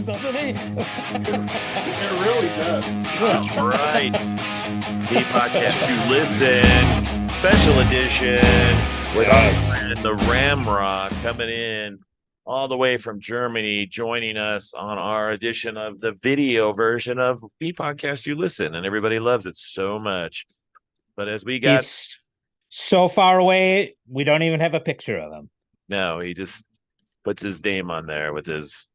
Doesn't he? It really does. All right. The podcast you listen, special edition with our friend the Ramrock coming in all the way from Germany, joining us on our edition of the video version of the podcast you listen, and everybody loves it so much. But as we got He's so far away, we don't even have a picture of him. no, he just puts his name on there with his.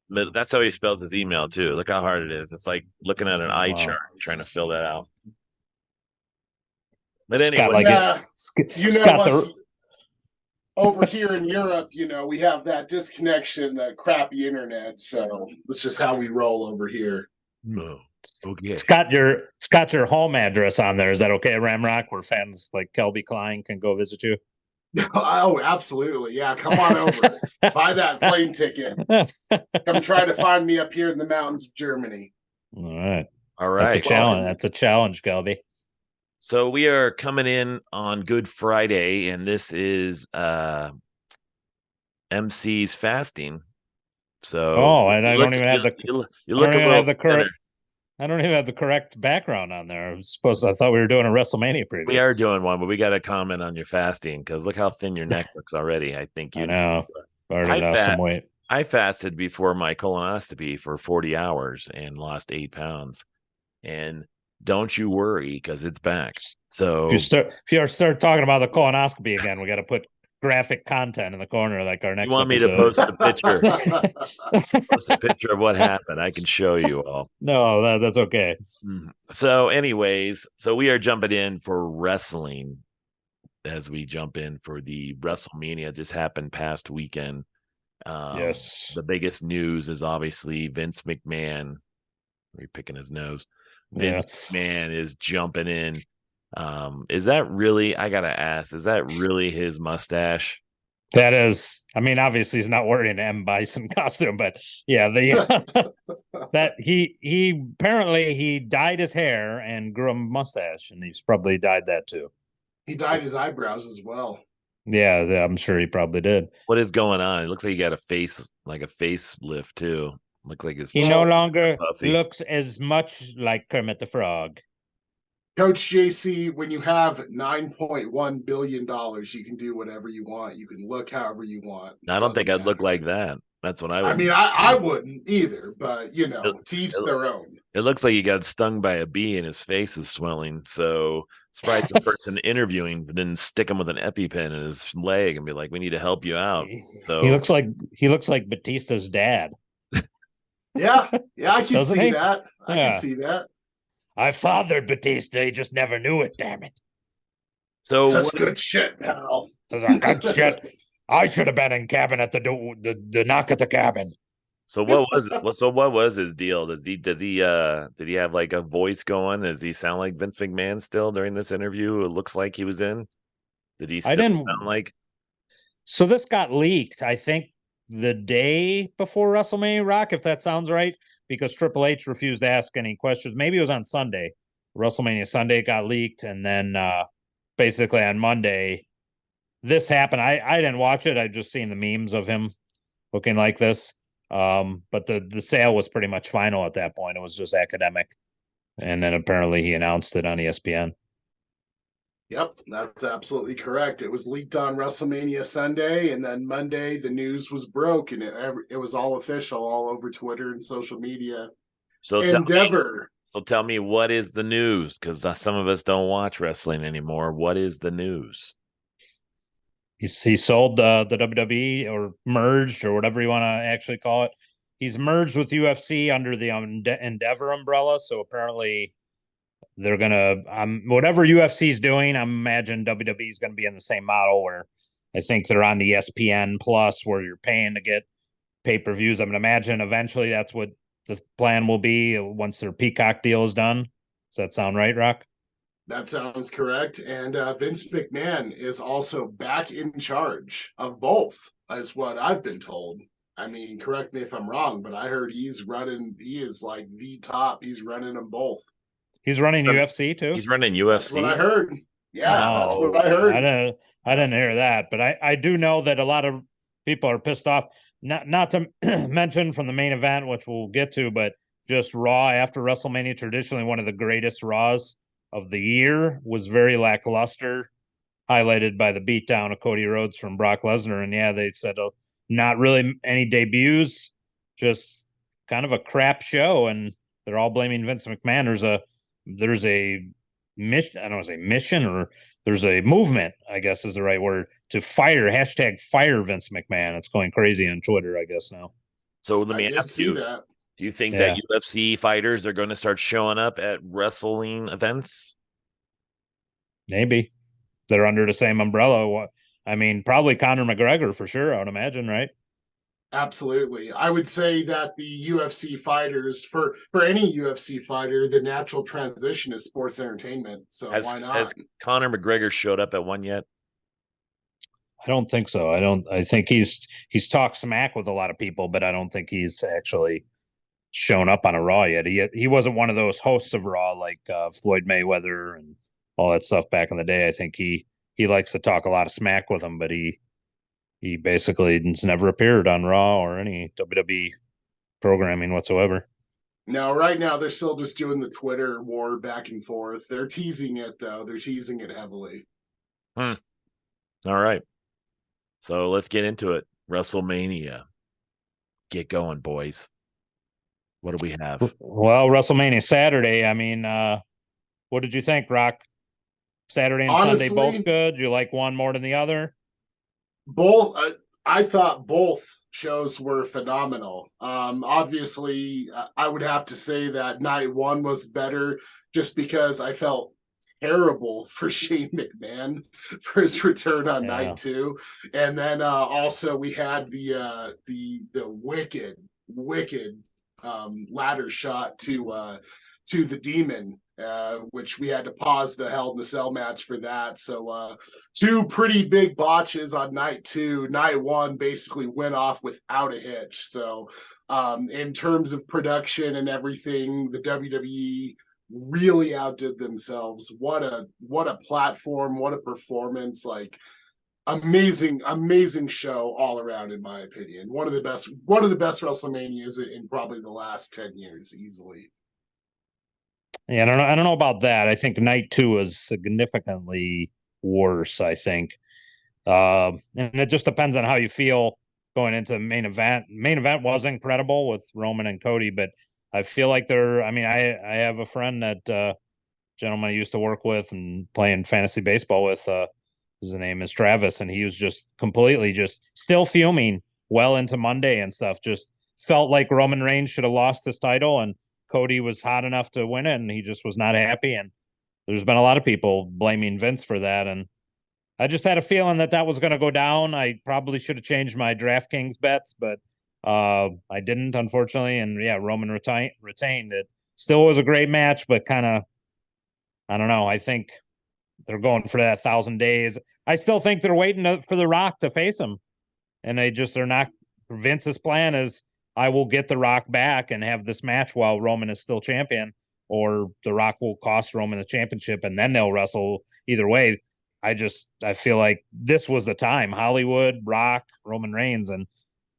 That's how he spells his email too. Look how hard it is. It's like looking at an eye chart, trying to fill that out. But anyway, over here in Europe, we have that disconnection, that crappy internet. So that's just how we roll over here. No. Okay. It's got your home address on there. Is that okay, Ramrock? Where fans like Kelby Klein can go visit you? Oh, absolutely. Yeah, come on over. Buy that plane ticket. Come try to find me up here in the mountains of Germany. All right. That's a challenge. That's a challenge, Kelby. So we are coming in on Good Friday, and this is MC's fasting. So and I don't even have the correct. I don't even have the correct background on there. I thought we were doing a WrestleMania preview. We are doing one, but we got to comment on your fasting because look how thin your neck looks already. I think you know. Already lost some weight. I fasted before my colonoscopy for 40 hours and lost 8 pounds. And don't you worry because it's back. So if you start talking about the colonoscopy again, we got to put graphic content in the corner like our next. You want episode. me to post a picture? Post a picture of what happened. I can show you all. No, that's okay. So, anyways, we are jumping in for wrestling as we jump in for the WrestleMania just happened past weekend. Yes. The biggest news is obviously Vince McMahon. We're picking his nose. Vince McMahon is jumping in. Is that really, I gotta ask, is that really his mustache? That is, I mean, obviously he's not wearing an M. Bison costume, but yeah, that he apparently dyed his hair and grew a mustache, and he's probably dyed that too. He dyed his eyebrows as well. Yeah, I'm sure he probably did. What is going on? It looks like he got a facelift too. Looks like he no longer looks as much like Kermit the Frog. Coach JC, when you have $9.1 billion, you can do whatever you want. You can look however you want. I don't think I'd look like that. That's what I would. I mean, I wouldn't either, but to each their own. It looks like he got stung by a bee and his face is swelling. So it's probably the person interviewing didn't stick him with an EpiPen in his leg and be like, "We need to help you out." So he looks like Batista's dad. Yeah, I can see that. I can see that. I fathered Batista. He just never knew it. Damn it! So such good shit, pal. Good shit. I should have been in cabin at the knock at the cabin. So what was it? So what was his deal? Did he have like a voice going? Does he sound like Vince McMahon still during this interview? It looks like he was in. Did he still sound like? So this got leaked, I think, the day before WrestleMania, Rock, if that sounds right. Because Triple H refused to ask any questions. Maybe it was on Sunday. WrestleMania Sunday got leaked. And then basically on Monday, this happened. I didn't watch it. I just seen the memes of him looking like this. But the sale was pretty much final at that point. It was just academic. And then apparently he announced it on ESPN. Yep, that's absolutely correct. It was leaked on WrestleMania Sunday, and then Monday the news was broke, and it was all official all over Twitter and social media. So tell me, what is the news? Because some of us don't watch wrestling anymore. What is the news? He sold the WWE or merged or whatever you want to actually call it. He's merged with UFC under the Endeavor umbrella. So apparently they're going to, whatever UFC is doing, I imagine WWE is going to be in the same model where I think they're on the ESPN Plus where you're paying to get pay-per-views. I'm going to imagine eventually that's what the plan will be once their Peacock deal is done. Does that sound right, Rock? That sounds correct. And Vince McMahon is also back in charge of both, is what I've been told. I mean, correct me if I'm wrong, but I heard he is like the top. He's running them both. He's running UFC too? He's running UFC. That's what I heard. Yeah, that's what I heard. I didn't hear that, but I do know that a lot of people are pissed off. not to mention from the main event, which we'll get to, but just Raw after WrestleMania, traditionally one of the greatest Raws of the year, was very lackluster, highlighted by the beatdown of Cody Rhodes from Brock Lesnar. And yeah, they said not really any debuts, just kind of a crap show. And they're all blaming Vince McMahon. There's a mission, I don't want to say mission, or there's a movement, I guess is the right word, to fire Vince McMahon. It's going crazy on Twitter, I guess now. So let me ask you, that. do you think that UFC fighters are going to start showing up at wrestling events? Maybe. They're under the same umbrella. I mean, probably Conor McGregor for sure, I would imagine, right? Absolutely. I would say that the UFC fighters, for any UFC fighter, the natural transition is sports entertainment. So why not? Has Conor McGregor showed up at one yet? I don't think so. I think he's talked smack with a lot of people, but I don't think he's actually shown up on a Raw yet. He wasn't one of those hosts of Raw like Floyd Mayweather and all that stuff back in the day. I think he likes to talk a lot of smack with him, but he basically has never appeared on Raw or any WWE programming whatsoever. No, right now they're still just doing the Twitter war back and forth. They're teasing it though. They're teasing it heavily. All right. So let's get into it. WrestleMania. Get going, boys. What do we have? Well, WrestleMania Saturday. I mean, what did you think, Rock? Saturday and Honestly, Sunday both good? You like one more than the other? Both. I thought both shows were phenomenal. Obviously, I would have to say that night one was better just because I felt terrible for Shane McMahon for his return on night two. And then also we had the wicked ladder shot to the Demon, which we had to pause the Hell in the Cell match for that. So two pretty big botches on night two. Night one basically went off without a hitch. So in terms of production and everything, the WWE really outdid themselves. What a platform, what a performance. Like amazing show all around, in my opinion. One of the best WrestleManias in probably the last 10 years, easily. Yeah, I don't know about that. I think night two was significantly worse, I think. And it just depends on how you feel going into the main event. Main event was incredible with Roman and Cody, but I feel like I have a friend that gentleman I used to work with and playing fantasy baseball with. His name is Travis, and he was just completely just still fuming well into Monday and stuff. Just felt like Roman Reigns should have lost his title, and Cody was hot enough to win it, and he just was not happy. And there's been a lot of people blaming Vince for that. And I just had a feeling that was going to go down. I probably should have changed my DraftKings bets, but I didn't, unfortunately. And yeah, Roman retained it. Still was a great match, but kind of, I don't know. I think they're going for that 1,000 days. I still think they're waiting for The Rock to face him. And they're not. Vince's plan is, I will get The Rock back and have this match while Roman is still champion, or The Rock will cost Roman the championship and then they'll wrestle. Either way, I feel like this was the time. Hollywood, Rock, Roman Reigns, and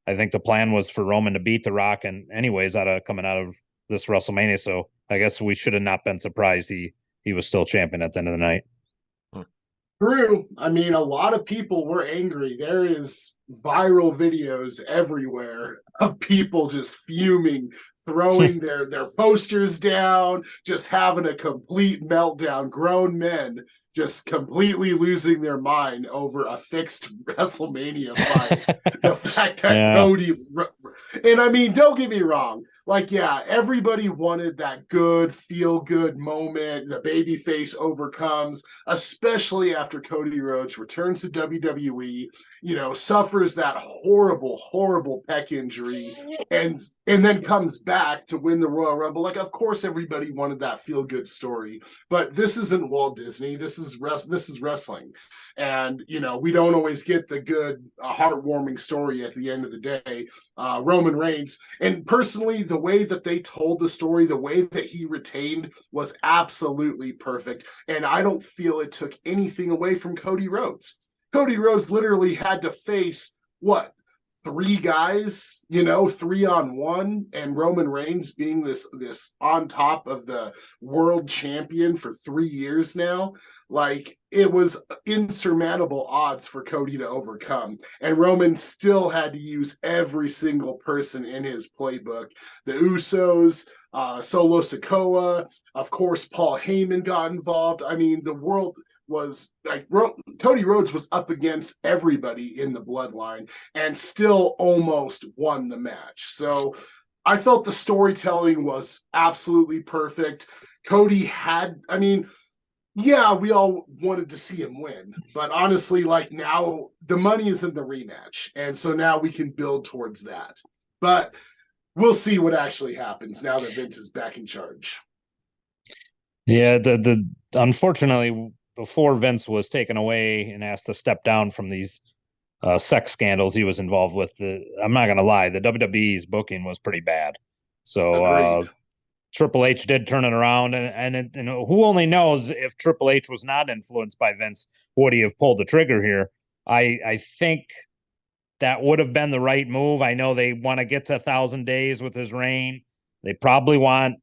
I think the plan was for Roman to beat The Rock, and anyways, coming out of this WrestleMania. So I guess we should have not been surprised he was still champion at the end of the night. True. I mean, a lot of people were angry. There is viral videos everywhere of people just fuming, throwing their posters down, just having a complete meltdown. Grown men just completely losing their mind over a fixed WrestleMania fight. The fact that Cody, and I mean, don't get me wrong. Like, yeah, everybody wanted that good, feel-good moment. The babyface overcomes, especially after Cody Rhodes returns to WWE, suffers that horrible, horrible pec injury, and then comes back to win the Royal Rumble. Like, of course, everybody wanted that feel-good story, but this isn't Walt Disney. This is wrestling, and we don't always get the good, heartwarming story at the end of the day. Roman Reigns, and personally, the way that they told the story, the way that he retained was absolutely perfect, and I don't feel it took anything away from Cody Rhodes. Cody Rhodes literally had to face three guys, 3-on-1, and Roman Reigns being this on top of the world champion for 3 years now, like it was insurmountable odds for Cody to overcome. And Roman still had to use every single person in his playbook. The Usos, Solo Sikoa, of course, Paul Heyman got involved. I mean, the world was like Cody Rhodes was up against everybody in the bloodline and still almost won the match. So I felt the storytelling was absolutely perfect. Cody had, yeah, we all wanted to see him win, but honestly, like now the money is in the rematch. And so now we can build towards that. But we'll see what actually happens now that Vince is back in charge. Yeah, the unfortunately, before Vince was taken away and asked to step down from these sex scandals he was involved with, I'm not going to lie, the WWE's booking was pretty bad. So Triple H did turn it around, and who only knows if Triple H was not influenced by Vince, would he have pulled the trigger here? I think that would have been the right move. I know they want to get to 1,000 days with his reign. They probably want.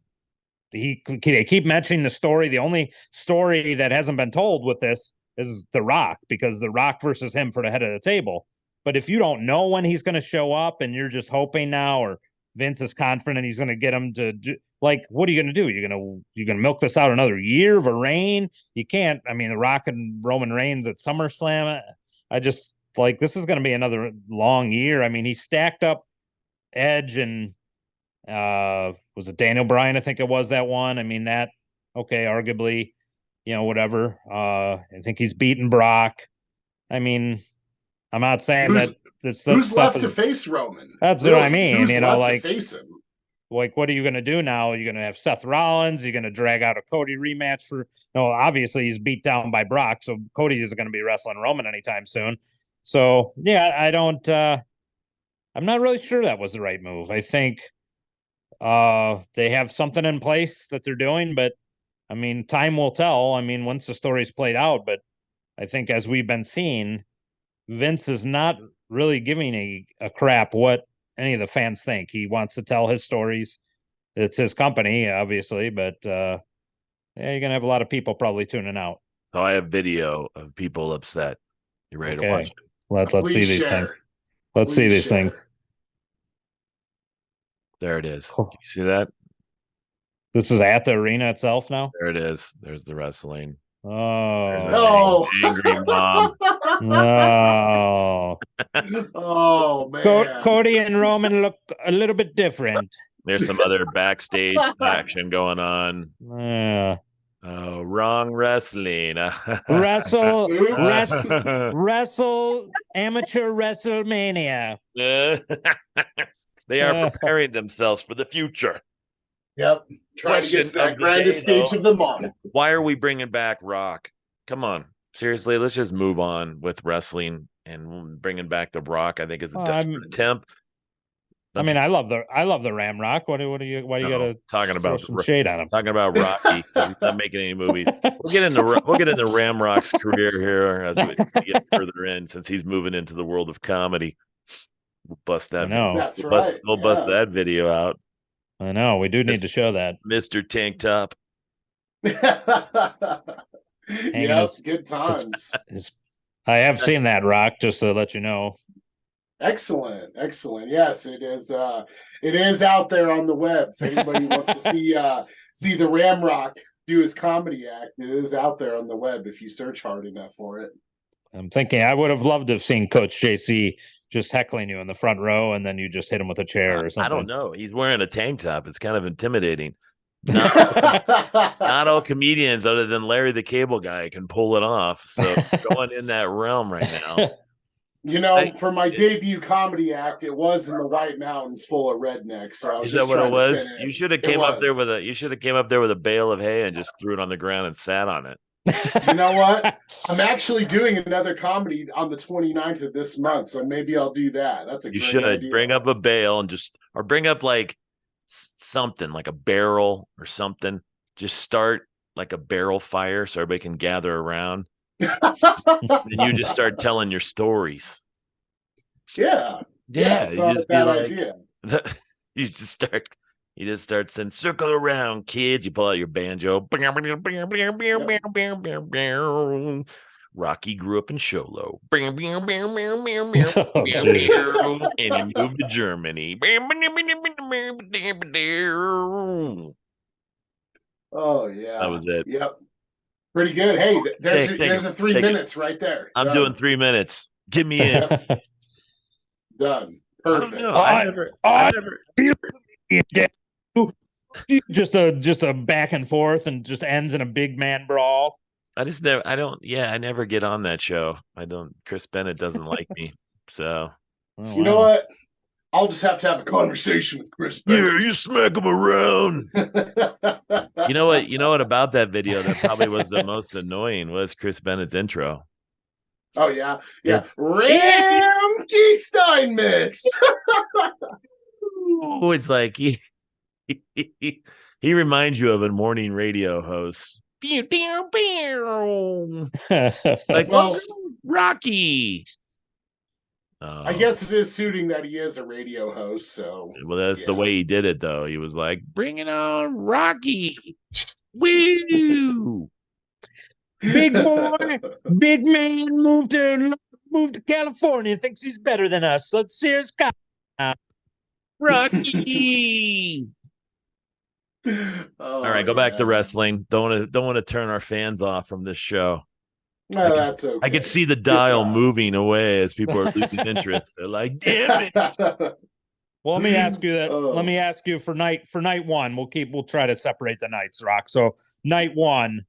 They keep mentioning the story. The only story that hasn't been told with this is The Rock, because The Rock versus him for the head of the table. But if you don't know when he's going to show up and you're just hoping now, or Vince is confident he's going to get him to do, like, what are you going to do? You're going to milk this out another year of a reign? You can't. I mean, The Rock and Roman Reigns at SummerSlam. I just like this is going to be another long year. I mean, he stacked up Edge and was it Daniel Bryan? I think it was that one. I mean, that okay, arguably, whatever. I think he's beaten Brock. I mean, I'm not saying that this who's stuff left to face Roman. That's really what I mean. Who's left like to face him? Like, what are you going to do now? You're going to have Seth Rollins. You're going to drag out a Cody rematch for. No, obviously he's beat down by Brock, so Cody isn't going to be wrestling Roman anytime soon. So yeah, I don't. I'm not really sure that was the right move. I think they have something in place that they're doing, but I mean, time will tell. I mean, once the story's played out, but I think as we've been seeing, Vince is not really giving a crap what any of the fans think. He wants to tell his stories. It's his company, obviously, but yeah, you're gonna have a lot of people probably tuning out. So I have video of people upset. You ready to watch it? Let's see these things. Let's see these things. There it is. You see that? This is at the arena itself now? There it is. There's the wrestling. Oh. Angry mom. No. Oh, man. Cody and Roman look a little bit different. There's some other backstage action going on. Yeah. Oh, wrong wrestling. Wrestle amateur WrestleMania. They are preparing themselves for the future. Yep. Trying to get to that grandest stage of them all. Why are we bringing back Rock? Come on. Seriously, let's just move on with wrestling, and bringing back the Rock, I think, is a desperate attempt. I mean, I love the Ram Rock. Why do you gotta talking about some shade on him? Talking about Rocky. He's not making any movies. We'll get into Ram Rock's career here as we get further in, since he's moving into the world of comedy. We'll bust that. We'll bust that video out. I know. We do need to show that. Mr. Tank Top. Yes, good times. I have seen that, Rock, just to let you know. Excellent. Yes, it is. It is out there on the web. If anybody wants to see the Ram Rock do his comedy act, it is out there on the web if you search hard enough for it. I'm thinking I would have loved to have seen Coach JC just heckling you in the front row, and then you just hit him with a chair or something. I don't know. He's wearing a tank top. It's kind of intimidating. Not all comedians, other than Larry the Cable Guy, can pull it off. So going in that realm right now. For my debut comedy act, it was in the White Mountains full of rednecks. So is that what it was? You should have came up there with a bale of hay and just threw it on the ground and sat on it. You know what? I'm actually doing another comedy on the 29th of this month, so maybe I'll do that. That's a great idea. You should bring up a bale or bring up like something like a barrel or something. Just start like a barrel fire so everybody can gather around. And you just start telling your stories. Yeah. Yeah, it's not a bad idea. you just start saying, circle around, kids. You pull out your banjo. Rocky grew up in Sholo. And he moved to Germany. Oh yeah. That was it. Yep. Pretty good. Hey, there's a 3 minutes right there. I'm doing 3 minutes. Get me in. Done. I don't Perfect. know. I never. Just a back and forth and just ends in a big man brawl. I never get on that show. Chris Bennett doesn't like me. So you know what? I'll just have to have a conversation with Chris Bennett. Yeah, you smack him around. You know what about that video that probably was the most annoying was Chris Bennett's intro. Oh yeah. Ramkey Steinmetz. It's like he reminds you of a morning radio host. Like, well, Rocky. I guess it is suiting that he is a radio host. So, well, that's the way he did it, though. He was like, "Bring it on, Rocky! Woo! Big boy, big man moved to California. Thinks he's better than us. Let's see his guy, Rocky." All right, go back to wrestling. Don't want to turn our fans off from this show. No, that's okay. I could see the dial moving away as people are losing interest. They're like, "Damn it!" Well, let me ask you that. Let me ask you for night one. We'll try to separate the nights, Rock. So night one,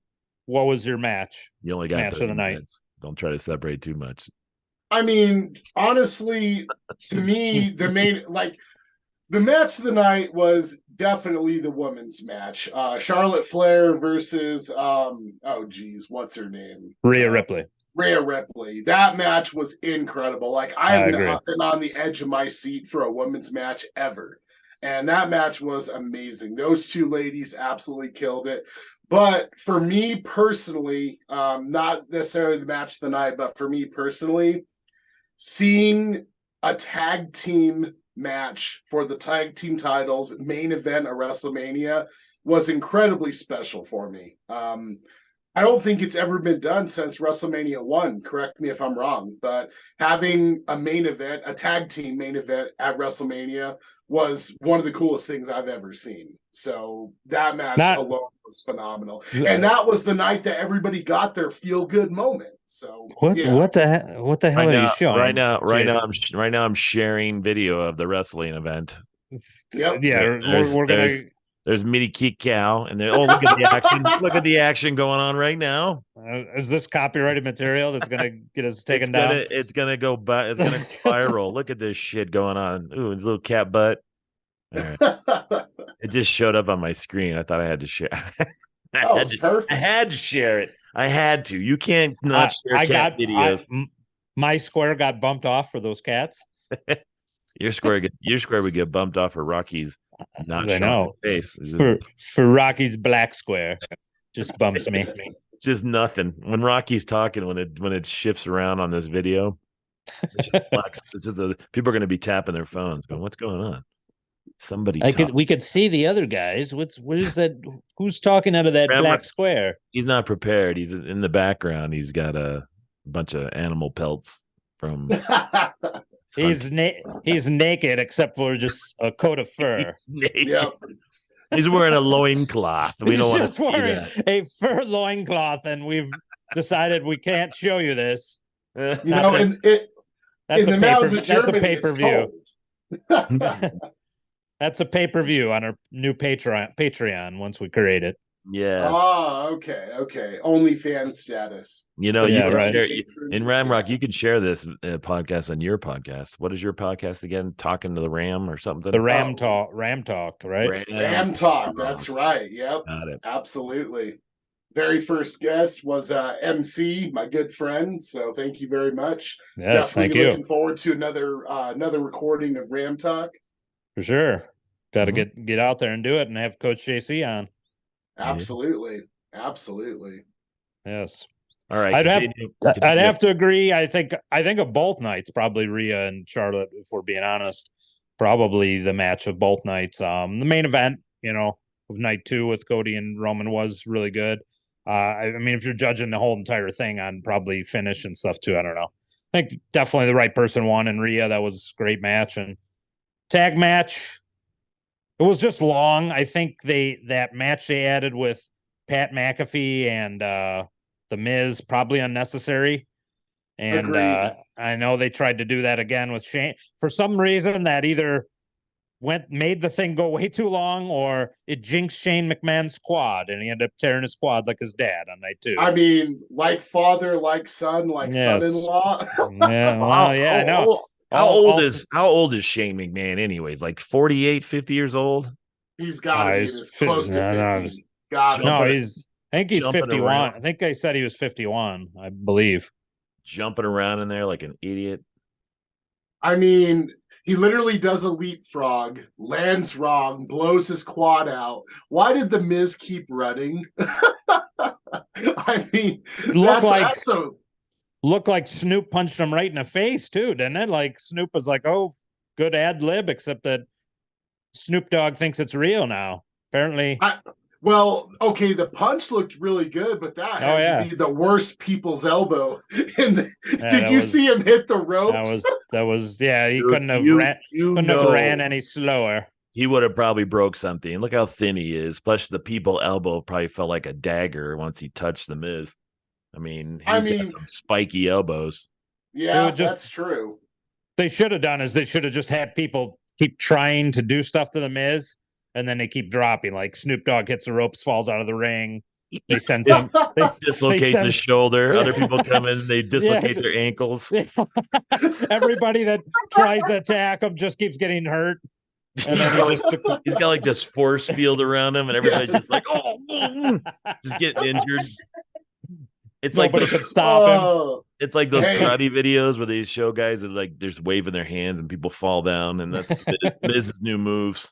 what was your match? You only got match of the night. Don't try to separate too much. I mean, honestly, to me, the match of the night was definitely the women's match. Charlotte Flair versus what's her name? Rhea Ripley. Rhea Ripley. That match was incredible. Like I have not been on the edge of my seat for a women's match ever. And that match was amazing. Those two ladies absolutely killed it. But for me personally, not necessarily the match of the night, but for me personally, seeing a tag team match for the tag team titles main event at WrestleMania was incredibly special for me. I don't think it's ever been done since WrestleMania 1. Correct me if I'm wrong, but having a main event, a tag team main event at WrestleMania was one of the coolest things I've ever seen. So that match alone was phenomenal. And that was the night that everybody got their feel-good moment. So what the hell are you showing? Right now I'm sharing video of the wrestling event. Yep. Yeah, we're gonna. There's Mitty Kick Cow, and look at the action! Look at the action going on right now. Is this copyrighted material that's gonna get us taken down? It's gonna go spiral. Look at this shit going on. Ooh, his little cat butt. All right. It just showed up on my screen. I thought I had to share. Perfect. I had to share it. I had to. You can't not share cat videos. My square got bumped off for those cats. Your square would get bumped off for Rocky's not showing face. For Rocky's black square. Just bumps me. Just nothing. When Rocky's talking, when it shifts around on this video, it's just people are going to be tapping their phones, going, "What's going on?" We could see the other guys. What is that? Who's talking out of that black square? He's not prepared. He's in the background. He's got a bunch of animal pelts from. He's naked except for just a coat of fur. Yep. He's wearing a loincloth. We don't want to see that. A fur loincloth, and we've decided we can't show you this. That's a pay-per-view. That's a pay-per-view on our new Patreon once we create it. Yeah. Oh, okay. OnlyFans status. Right. In Ramrock, you can share this podcast on your podcast. What is your podcast again? Talking to the Ram or something? The Ram Talk, right? Ram Talk. That's right. Yep. Got it. Absolutely. Very first guest was MC, my good friend. So thank you very much. Yes, thank you. Looking forward to another recording of Ram Talk. For sure. Got to get out there and do it and have Coach JC on. Absolutely. Yes. All right. I'd have to agree. I think of both nights, probably Rhea and Charlotte, if we're being honest. Probably the match of both nights. The main event, of night 2 with Cody and Roman was really good. I mean, if you're judging the whole entire thing on probably finish and stuff too, I don't know. I think definitely the right person won in Rhea. That was a great match. And tag match, it was just long. I think that match they added with Pat McAfee and The Miz, probably unnecessary. And I know they tried to do that again with Shane. For some reason, that either made the thing go way too long, or it jinxed Shane McMahon's quad, and he ended up tearing his quad like his dad on night 2. I mean, like father, like son, like son-in-law. Yeah, well, yeah, I know. How old is Shane McMahon anyways? Like 48, 50 years old? He's got to be close to 50. I think he's 51. Around. I think they said he was 51, I believe. Jumping around in there like an idiot. I mean, he literally does a leapfrog, lands wrong, blows his quad out. Why did the Miz keep running? I mean, looked like Snoop punched him right in the face too, didn't it? Like Snoop was like, "Oh, good ad lib," except that Snoop Dogg thinks it's real now. Apparently. Well, okay, the punch looked really good, but that had to be the worst people's elbow. Did you see him hit the ropes? That was he couldn't have ran any slower. He would have probably broke something. Look how thin he is. Plus, the people elbow probably felt like a dagger once he touched the Miz. I mean, got some spiky elbows. Yeah, that's true. They should have done is they should have just had people keep trying to do stuff to the Miz. And then they keep dropping. Like Snoop Dogg hits the ropes, falls out of the ring. They send some. They dislocate the shoulder. Other people come in, they dislocate their ankles. Everybody that tries to attack him just keeps getting hurt. And then he's got like this force field around him, and everybody's just like, just getting injured. It's nobody could stop him. It's like those karate videos where they show guys that like they're just waving their hands and people fall down, and that's Miz's new moves.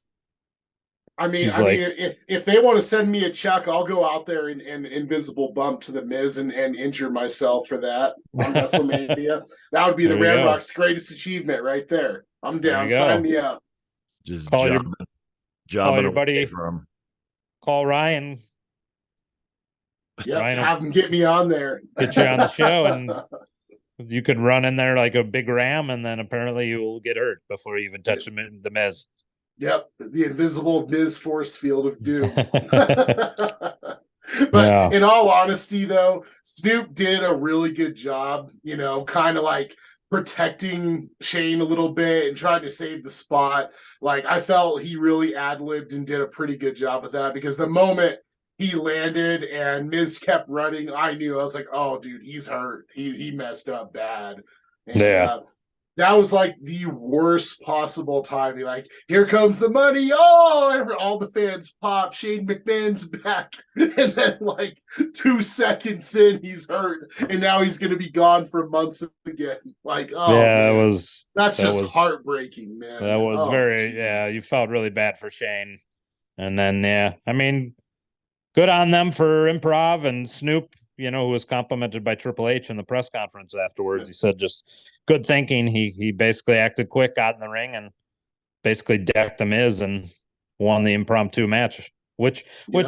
I mean, if they want to send me a check, I'll go out there and invisible bump to the Miz and injure myself for that on WrestleMania. That would be the Ramrock's greatest achievement right there. I'm down. Sign me up. Just jobbing your buddy. Call Ryan. Yeah, have him get me on there. Get you on the show, and you could run in there like a big ram, and then apparently you will get hurt before you even touch the Miz. Yep, the invisible Miz force field of doom. But in all honesty, though, Snoop did a really good job, kind of like protecting Shane a little bit and trying to save the spot. Like, I felt he really ad-libbed and did a pretty good job with that, because the moment he landed and Miz kept running, I was like, oh, dude, he's hurt. He messed up bad. And, that was like the worst possible timing. Like, here comes the money. Oh, all the fans pop. Shane McMahon's back. And then, like, 2 seconds in, he's hurt. And now he's going to be gone for months again. Like, that's just heartbreaking, man. That was you felt really bad for Shane. And then, I mean, good on them for improv, and Snoop, who was complimented by Triple H in the press conference afterwards. He said just good thinking. He basically acted quick, got in the ring, and basically decked the Miz and won the impromptu match. Which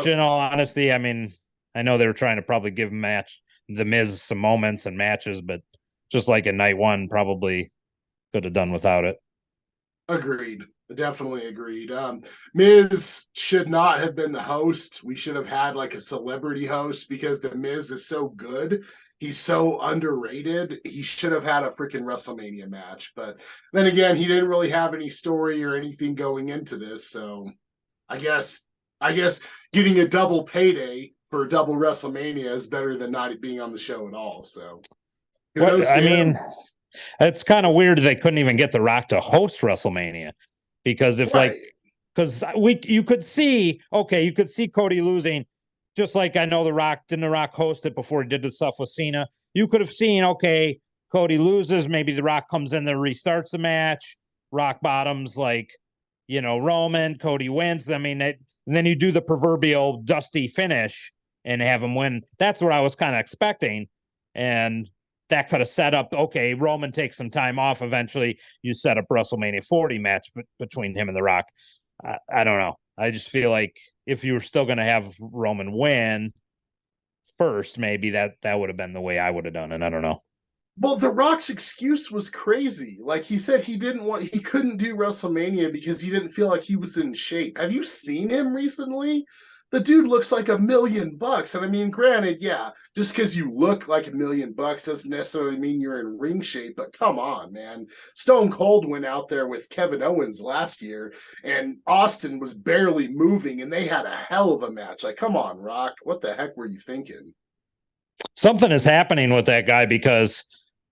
in all honesty, I mean, I know they were trying to probably give the Miz some moments and matches, but just like in night 1, probably could have done without it. Agreed. Definitely agreed. Miz should not have been the host. We should have had like a celebrity host, because the Miz is so good. He's so underrated. He should have had a freaking WrestleMania match. But then again, he didn't really have any story or anything going into this. So I guess getting a double payday for double WrestleMania is better than not being on the show at all. So it's kind of weird they couldn't even get The Rock to host WrestleMania. Because you could see Cody losing, just like I know The Rock host it before he did the stuff with Cena. You could have seen, Cody loses, maybe The Rock comes in there, restarts the match, Rock bottoms Roman, Cody wins. I mean, and then you do the proverbial dusty finish and have him win. That's what I was kind of expecting. And that could have set up, okay, Roman takes some time off. Eventually, you set up WrestleMania 40 match between him and The Rock. I don't know. I just feel like if you were still going to have Roman win first, maybe that would have been the way I would have done it. I don't know. Well, The Rock's excuse was crazy. Like, he said he couldn't do WrestleMania because he didn't feel like he was in shape. Have you seen him recently? The dude looks like $1 million. And I mean, granted, yeah, just because you look like $1 million doesn't necessarily mean you're in ring shape, but come on, man. Stone Cold went out there with Kevin Owens last year, and Austin was barely moving, and they had a hell of a match. Like, come on, Rock. What the heck were you thinking? Something is happening with that guy because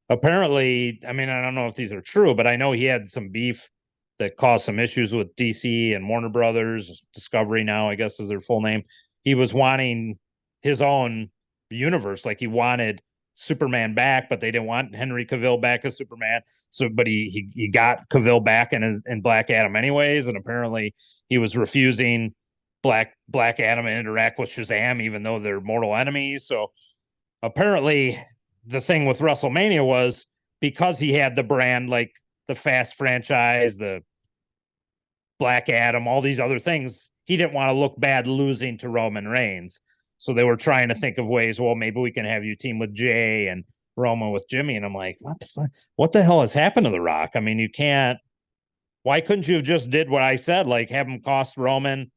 apparently, I mean, I don't know if these are true, but I know he had some beef that caused some issues with DC and Warner Brothers. Discovery now, I guess, is their full name. He was wanting his own universe. Like, he wanted Superman back, but they didn't want Henry Cavill back as Superman. So, but he got Cavill back in Black Adam anyways. And apparently he was refusing Black Adam to interact with Shazam, even though they're mortal enemies. So apparently the thing with WrestleMania was because he had the brand, like the Fast franchise, the Black Adam, all these other things, he didn't want to look bad losing to Roman Reigns. So they were trying to think of ways, well, maybe we can have you team with Jay and Roman with Jimmy. And I'm like, what the fuck? What the hell has happened to The Rock? I mean, you can't, why couldn't you have just did what I said? Like, have him cost Roman,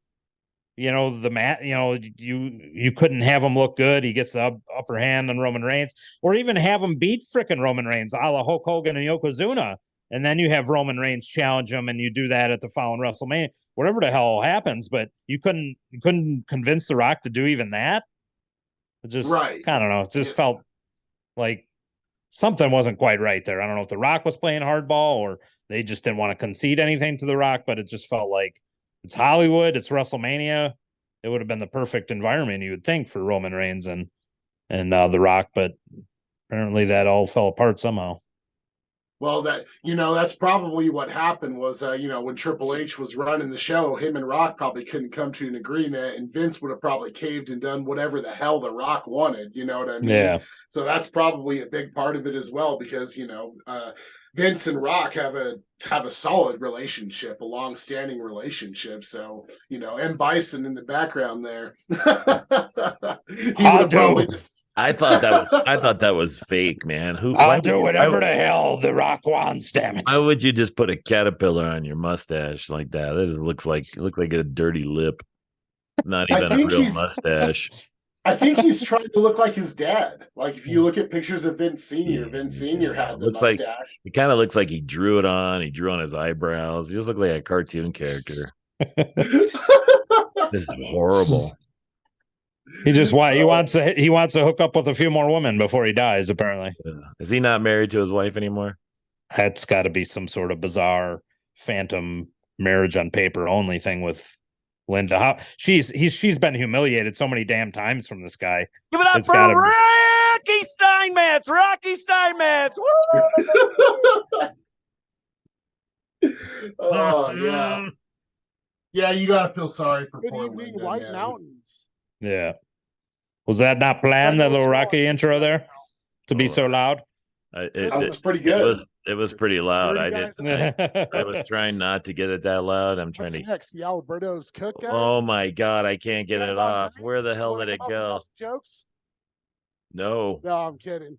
the mat, you couldn't have him look good. He gets the upper hand on Roman Reigns, or even have him beat frickin' Roman Reigns, a la Hulk Hogan and Yokozuna. And then you have Roman Reigns challenge him, and you do that at the following WrestleMania, whatever the hell happens. But you couldn't convince The Rock to do even that. It just, right. I don't know. It just felt like something wasn't quite right there. I don't know if The Rock was playing hardball or they just didn't want to concede anything to The Rock, but it just felt like it's Hollywood, it's WrestleMania. It would have been the perfect environment, you would think, for Roman Reigns and The Rock, but apparently that all fell apart somehow. Well, that's probably what happened was, when Triple H was running the show, him and Rock probably couldn't come to an agreement, and Vince would have probably caved and done whatever the hell The Rock wanted. You know what I mean? Yeah. So that's probably a big part of it as well, because, Vince and Rock have a solid relationship, a long-standing relationship. So, M. Bison in the background there. I thought that was fake, man. I'll do whatever the hell The Rock wants, damn it. Why would you just put a caterpillar on your mustache like that? This looks like a dirty lip. Not even a real mustache. I think he's trying to look like his dad. Like, if you look at pictures of Vince Sr., Vince Sr. had the mustache. It kind of looks like he drew it on. He drew on his eyebrows. He just looks like a cartoon character. This is horrible. He wants to hook up with a few more women before he dies, apparently. Is he not married to his wife anymore? That's got to be some sort of bizarre phantom marriage on paper only thing with Linda. How she's been humiliated so many damn times from this guy. Give it up for Rocky Steinmetz. Rocky Steinmetz. Oh yeah. Yeah, you gotta feel sorry for poor Good evening, Linda, White man. Mountains. Yeah. Was that not planned, that little Rocky intro there? To be so loud? That was pretty good. It was pretty loud. I was trying not to get it that loud. I'm trying What's next? The Alberto's Cook, guys? Oh my god, I can't get it off. Where the hell did it go? Jokes? No. No, I'm kidding.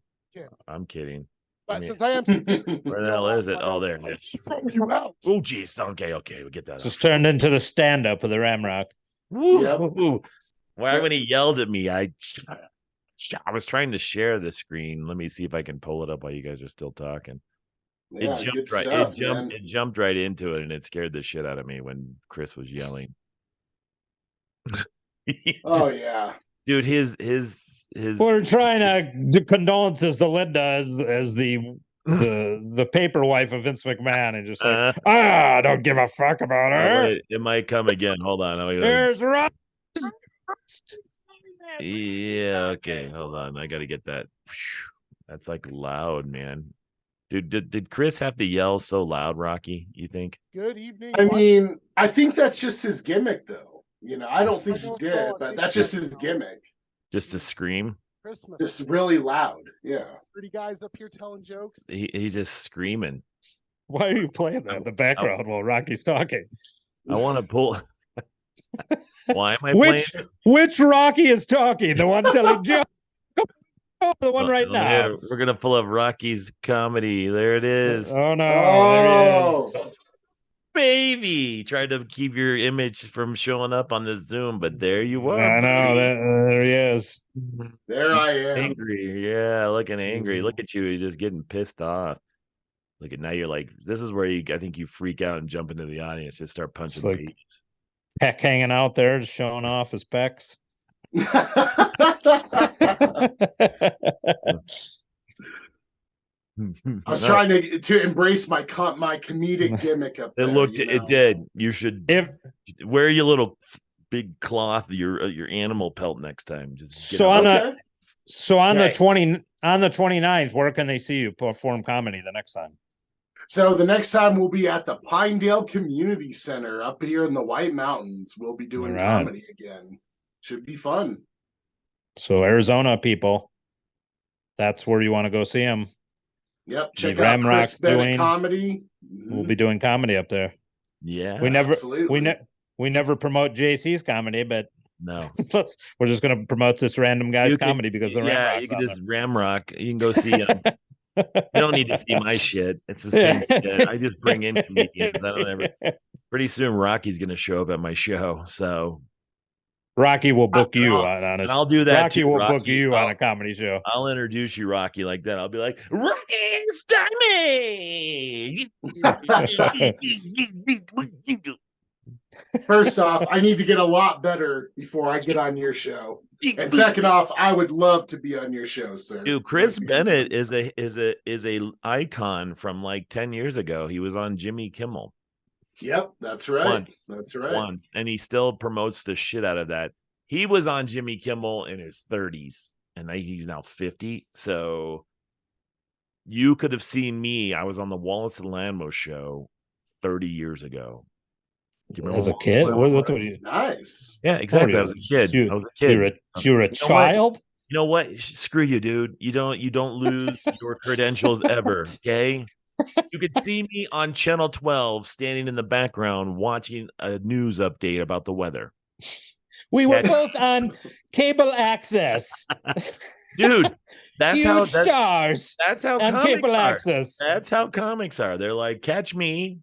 I'm kidding. But since I am where the hell is it? Oh, there it is. Throw you out. Oh, geez. Okay, we get that. Just turned into the stand-up of the Ramrock. Woo. Yep. Why when he yelled at me, I was trying to share the screen. Let me see if I can pull it up while you guys are still talking. Yeah, it jumped right into it, and it scared the shit out of me when Chris was yelling. Oh yeah, dude, his we're trying to do condolences to Linda as the paper wife of Vince McMahon, and just like, don't give a fuck about her. It might come again. Hold on. There's Ross. Yeah, okay. Hold on. I gotta get that. That's like loud, man. Dude, did Chris have to yell so loud, Rocky? You think? Good evening. I mean, I think that's just his gimmick, though. I don't think he did, but that's just his gimmick. Just to scream. Christmas. Just really loud. Yeah. Pretty guys up here telling jokes. He's just screaming. Why are you playing that in the background while Rocky's talking? I want to pull. Why am I playing? Which Rocky is talking? The one telling jokes? The one right now. We're gonna pull up Rocky's comedy. There it is. Oh no, there he is. Baby, tried to keep your image from showing up on the Zoom, but there you are. I know, there he is. There I am. Angry, yeah, looking angry. Look at you, you're just getting pissed off. Look at now, you're like, this is where I think you freak out and jump into the audience, just start punching like pages. Peck hanging out there, just showing off his pecs. I was trying to embrace my comedic gimmick up there. It did. You should wear your little big cloth, your animal pelt next time. Just on the 29th, where can they see you perform comedy the next time? So the next time we'll be at the Pinedale Community Center up here in the White Mountains. We'll be doing comedy again. Should be fun. So Arizona people, that's where you want to go see him. Yep, check out Chris Bennett comedy. We'll be doing comedy up there. Yeah, we never promote JC's comedy, but no, we're just going to promote this random guy's comedy because the Ramrock's you can just Ramrock. You can go see him. You don't need to see my shit. It's the same shit. I just bring in comedians. I don't ever. Pretty soon, Rocky's going to show up at my show, so. Rocky will book you on and I'll do that. Rocky will book you on a comedy show. I'll introduce you, Rocky, like that. I'll be like, Rocky Steiny. First off, I need to get a lot better before I get on your show. And second off, I would love to be on your show, sir. Dude, Chris Bennett is a icon from like 10 years ago. He was on Jimmy Kimmel. Yep, that's right. Once, and he still promotes the shit out of that. He was on Jimmy Kimmel in his 30s, and he's now 50. So you could have seen me. I was on the Wallace and Lanmo show 30 years ago. As a kid? What were you? Nice. Yeah, exactly. I was a kid. You were a child? You know what? Screw you, dude. You don't lose your credentials ever. Okay. You could see me on Channel 12 standing in the background watching a news update about the weather. We were both on cable access. Dude, that's huge stars. That's how on comics cable are. access. That's how comics are. They're like, catch me.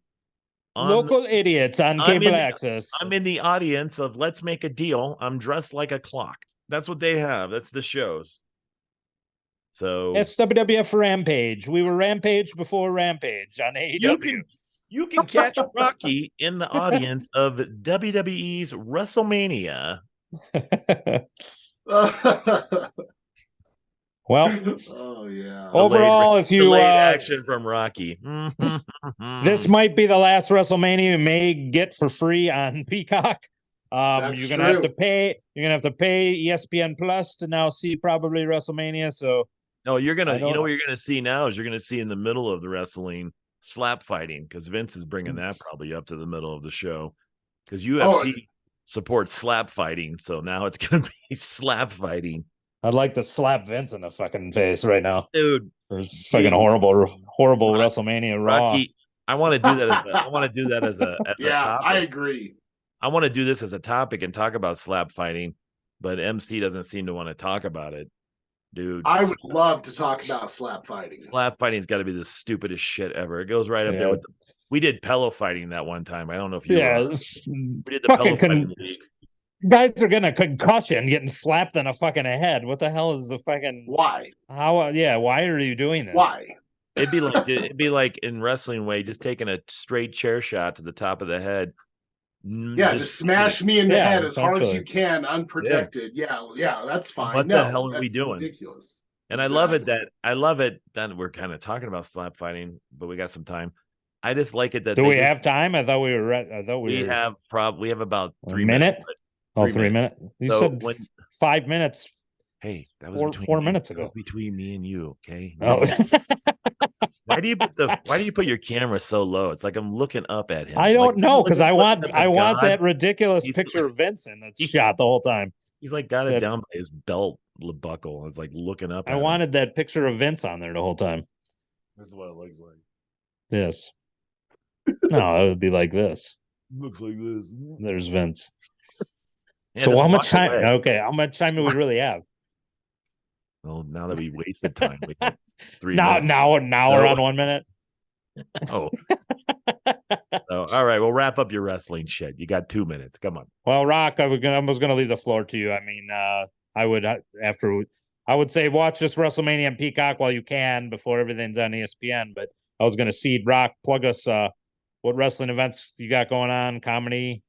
Local idiots on cable access. I'm in the audience of Let's Make a Deal. I'm dressed like a clock. That's what they have. That's the shows. So it's WWF Rampage. We were Rampage before Rampage on AEW. You can catch Rocky in the audience of WWE's WrestleMania. Well, oh yeah. Overall, if you action from Rocky, this might be the last WrestleMania you may get for free on Peacock. You're gonna have to pay. You're gonna have to pay ESPN Plus to now see probably WrestleMania. So no, you're gonna. You know what you're gonna see now is you're gonna see in the middle of the wrestling slap fighting because Vince is bringing that probably up to the middle of the show because UFC supports slap fighting. So now it's gonna be slap fighting. I'd like to slap Vince in the fucking face right now, dude. There's fucking horrible WrestleMania Raw. Rocky, I want to do that. I want to do that as a topic. I agree. I want to do this as a topic and talk about slap fighting, but MC doesn't seem to want to talk about it, dude. I would love to talk about slap fighting. Slap fighting's got to be the stupidest shit ever. It goes right up there with. We did pillow fighting that one time. I don't know if you. We did the pillow fighting league. Guys are getting a concussion, getting slapped in a fucking head. What the hell is the fucking? Why? How? Why are you doing this? Why? It'd be like in wrestling way, just taking a straight chair shot to the top of the head. Yeah, just smash me in the head as hard as you can, unprotected. Yeah, that's fine. What the hell are we doing? Ridiculous. And exactly. I love it that we're kind of talking about slap fighting, but we got some time. I just like it that. Do we have time? I thought we were. We have about 3 minutes. 3 minutes. You so said 5 minutes. Hey, that was 4 minutes ago. Between me and you, okay? Oh. Why do you put your camera so low? It's like I'm looking up at him. I don't know because I want that ridiculous picture of Vincent that's shot the whole time. He's like got it down by his belt. buckle. I was like looking up. I wanted that picture of Vince on there the whole time. This is what it looks like. Yes. No, it would be like this. Looks like this. There's Vince. Yeah, So just how much walk time? away. Okay, how much time do we really have? Well, now that we wasted time, we got 3 Now minutes. we're on 1 minute. Oh. So, all right, we'll wrap up your wrestling shit. You got 2 minutes. Come on. Well, Rock, I was gonna leave the floor to you. I mean, I would say watch this WrestleMania on Peacock while you can before everything's on ESPN. But I was gonna seed Rock, plug us what wrestling events you got going on, comedy.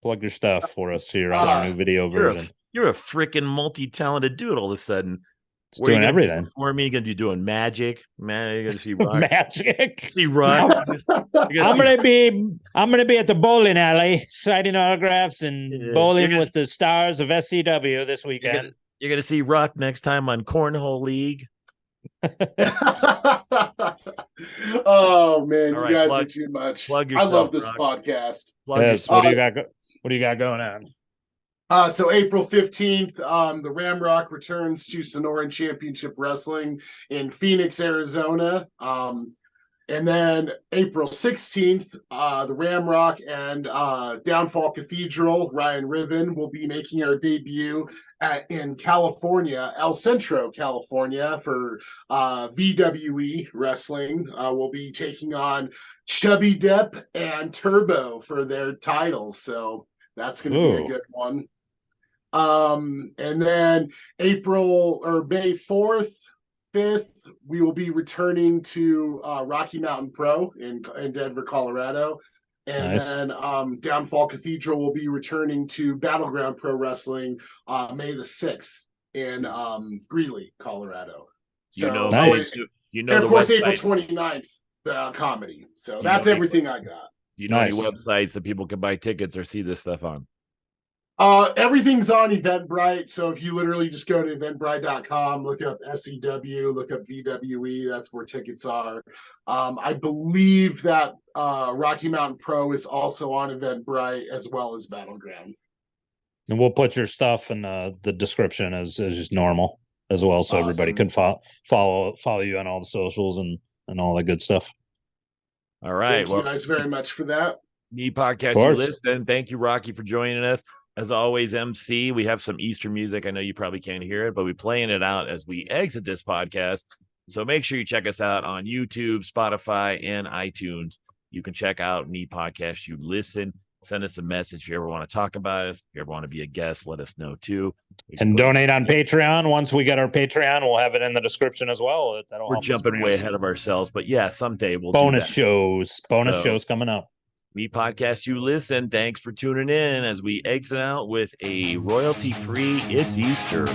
Plug your stuff for us here on our new video version. You're a freaking multi-talented dude all of a sudden. It's doing everything. For me, you're gonna be doing magic. Man, you're gonna see Rock. Magic. See Rock. I'm gonna be at the bowling alley signing autographs and bowling with the stars of SCW this weekend. You're gonna see Rock next time on Cornhole League. Oh man, All you right, guys are too much. Plug I yourself, love this Rock. podcast. Yes. What do you got? What do you got going on? So April 15th, the Ramrock returns to Sonoran Championship Wrestling in Phoenix, Arizona. And then April 16th, the Ramrock and Downfall Cathedral, Ryan Riven, will be making our debut in California, El Centro, California, for VWE Wrestling. We'll be taking on Chubby Depp and Turbo for their titles. So that's going to be a good one. And then May 4th, 5th, we will be returning to Rocky Mountain Pro in Denver, Colorado. And then Downfall Cathedral will be returning to Battleground Pro Wrestling May the 6th in Greeley, Colorado. So, nice. And of course, April 29th, the comedy. So that's everything I got. Do you know any websites that people can buy tickets or see this stuff on? Everything's on Eventbrite. So if you literally just go to eventbrite.com, look up SEW, look up VWE, that's where tickets are. I believe that Rocky Mountain Pro is also on Eventbrite as well as Battleground. And we'll put your stuff in the description as just normal as well, so everybody can follow you on all the socials and all that good stuff. All right. Thank you guys very much for that. Me podcast you listen. Thank you, Rocky, for joining us. As always, MC, we have some Easter music. I know you probably can't hear it, but we're playing it out as we exit this podcast. So make sure you check us out on YouTube, Spotify, and iTunes. You can check out Me Podcast You Listen. Send us a message if you ever want to talk about us. If you ever want to be a guest, let us know too. And donate on Patreon. Once we get our Patreon, we'll have it in the description as well. We're jumping way ahead of ourselves, but yeah, someday we'll bonus do shows. Bonus shows coming up. Me Podcast You Listen. Thanks for tuning in as we exit out with a royalty-free It's Easter.